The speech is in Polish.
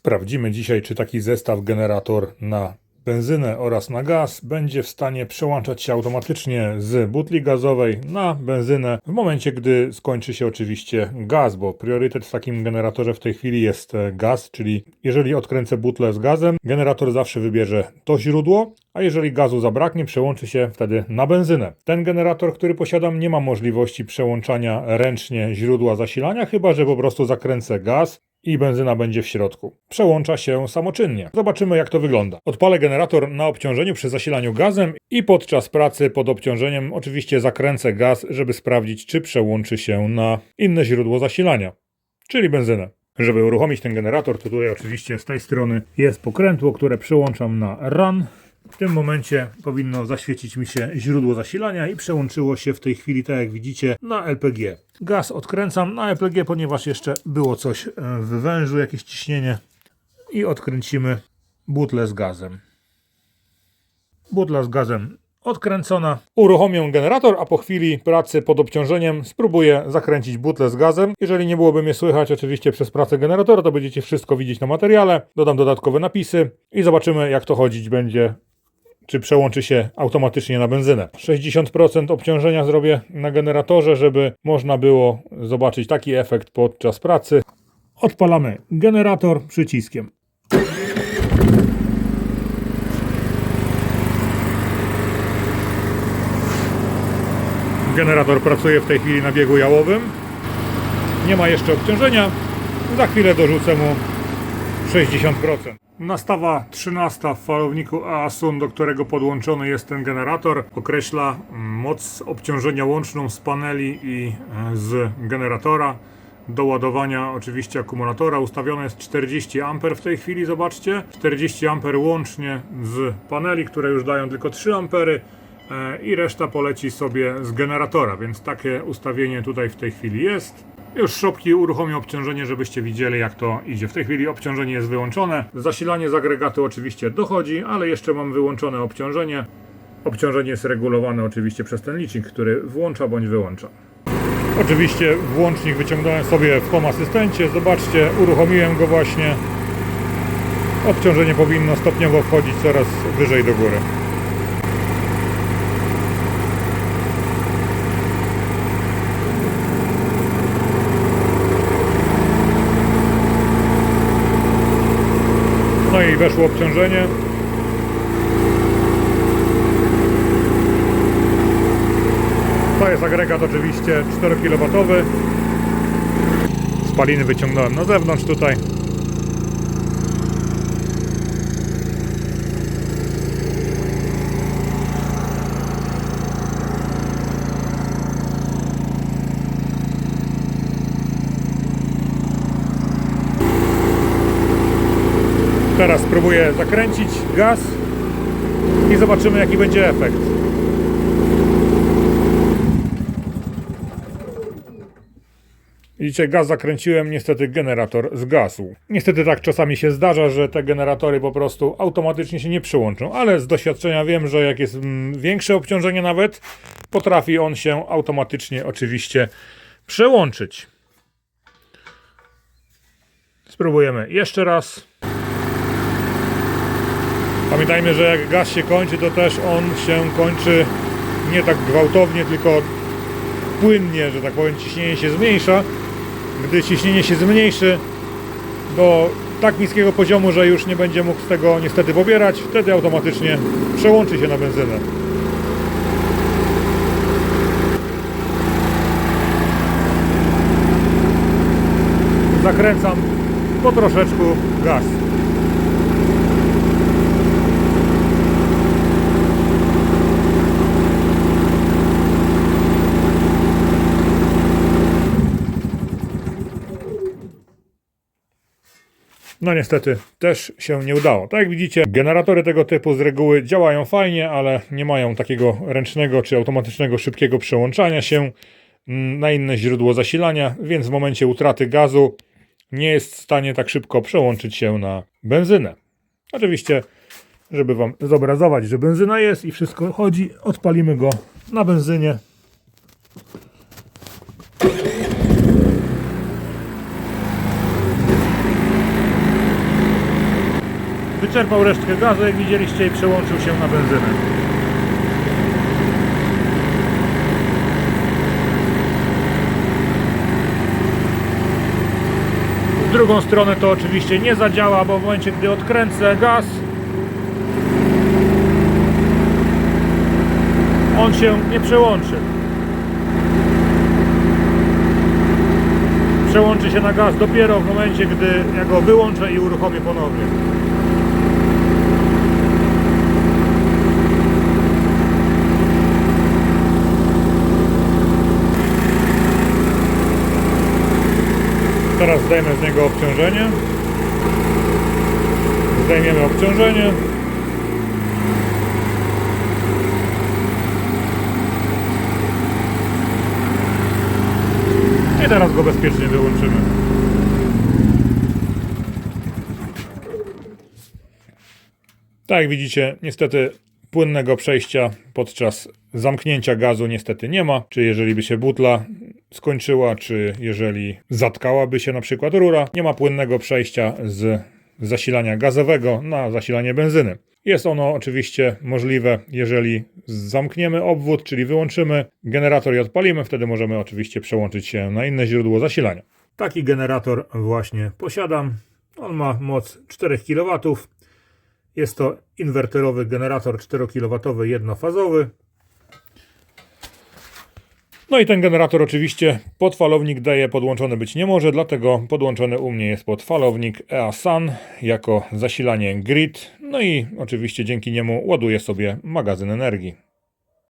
Sprawdzimy dzisiaj, czy taki zestaw generator na benzynę oraz na gaz będzie w stanie przełączać się automatycznie z butli gazowej na benzynę w momencie, gdy skończy się oczywiście gaz, bo priorytet w takim generatorze w tej chwili jest gaz, czyli jeżeli odkręcę butlę z gazem, generator zawsze wybierze to źródło, a jeżeli gazu zabraknie, przełączy się wtedy na benzynę. Ten generator, który posiadam, nie ma możliwości przełączania ręcznie źródła zasilania, chyba że po prostu zakręcę gaz i benzyna będzie w środku. Przełącza się samoczynnie. Zobaczymy, jak to wygląda. Odpalę generator na obciążeniu przy zasilaniu gazem i podczas pracy pod obciążeniem oczywiście zakręcę gaz, żeby sprawdzić, czy przełączy się na inne źródło zasilania, czyli benzynę. Żeby uruchomić ten generator, to tutaj oczywiście z tej strony jest pokrętło, które przełączam na run. W tym momencie powinno zaświecić mi się źródło zasilania i przełączyło się w tej chwili, tak jak widzicie, na LPG. Gaz odkręcam na LPG, ponieważ jeszcze było coś w wężu, jakieś ciśnienie, i odkręcimy butlę z gazem. Butla z gazem odkręcona. Uruchomię generator, a po chwili pracy pod obciążeniem spróbuję zakręcić butlę z gazem. Jeżeli nie byłoby mnie słychać oczywiście przez pracę generatora, to będziecie wszystko widzieć na materiale. Dodam dodatkowe napisy i zobaczymy, jak to chodzić będzie, czy przełączy się automatycznie na benzynę. 60% obciążenia zrobię na generatorze, żeby można było zobaczyć taki efekt podczas pracy. Odpalamy generator przyciskiem. Generator pracuje w tej chwili na biegu jałowym. Nie ma jeszcze obciążenia. Za chwilę dorzucę mu 60%. Nastawa 13 w falowniku AASUN, do którego podłączony jest ten generator, określa moc obciążenia łączną z paneli i z generatora. Do ładowania oczywiście akumulatora ustawione jest 40 A w tej chwili, zobaczcie. 40 A łącznie z paneli, które już dają tylko 3 A i reszta poleci sobie z generatora, więc takie ustawienie tutaj w tej chwili jest. Już szopki uruchomię obciążenie, żebyście widzieli, jak to idzie. W tej chwili obciążenie jest wyłączone. Zasilanie z agregatu oczywiście dochodzi, ale jeszcze mam wyłączone obciążenie. Obciążenie jest regulowane oczywiście przez ten licznik, który włącza bądź wyłącza. Oczywiście włącznik wyciągnąłem sobie w Home Asystencie. Zobaczcie, uruchomiłem go właśnie. Obciążenie powinno stopniowo wchodzić coraz wyżej do góry. No i weszło obciążenie. To jest agregat oczywiście 4 kW. Spaliny wyciągnąłem na zewnątrz tutaj. Teraz spróbuję zakręcić gaz i zobaczymy, jaki będzie efekt. Widzicie, gaz zakręciłem, niestety generator zgasł. Niestety tak czasami się zdarza, że te generatory po prostu automatycznie się nie przyłączą, ale z doświadczenia wiem, że jak jest większe obciążenie nawet, potrafi on się automatycznie oczywiście przełączyć. Spróbujemy jeszcze raz. Pamiętajmy, że jak gaz się kończy, to też on się kończy nie tak gwałtownie, tylko płynnie, że tak powiem, ciśnienie się zmniejsza. Gdy ciśnienie się zmniejszy do tak niskiego poziomu, że już nie będzie mógł z tego niestety pobierać, wtedy automatycznie przełączy się na benzynę. Zakręcam po troszeczku gaz. No niestety też się nie udało. Tak jak widzicie, generatory tego typu z reguły działają fajnie, ale nie mają takiego ręcznego czy automatycznego szybkiego przełączania się na inne źródło zasilania, więc w momencie utraty gazu nie jest w stanie tak szybko przełączyć się na benzynę. Oczywiście, żeby wam zobrazować, że benzyna jest i wszystko chodzi, odpalimy go na benzynie. wyczerpał resztkę gazu, jak widzieliście, i przełączył się na benzynę. W drugą stronę to oczywiście nie zadziała, bo w momencie, gdy odkręcę gaz, on się nie przełączy. Przełączy się na gaz dopiero w momencie, gdy ja go wyłączę i uruchomię ponownie. Teraz zdejmę z niego obciążenie. Zdejmiemy obciążenie. I teraz go bezpiecznie wyłączymy. Tak jak widzicie, niestety płynnego przejścia podczas zamknięcia gazu niestety nie ma. Czy jeżeli by się butla skończyła, czy jeżeli zatkałaby się na przykład rura, nie ma płynnego przejścia z zasilania gazowego na zasilanie benzyny. Jest ono oczywiście możliwe, jeżeli zamkniemy obwód, czyli wyłączymy generator i odpalimy, wtedy możemy oczywiście przełączyć się na inne źródło zasilania. Taki generator właśnie posiadam. On ma moc 4 kW. Jest to inwerterowy generator 4 kW jednofazowy. No i ten generator oczywiście pod falownik daje podłączony być nie może, dlatego podłączony u mnie jest pod falownik EASUN jako zasilanie grid. No i oczywiście dzięki niemu ładuję sobie magazyn energii.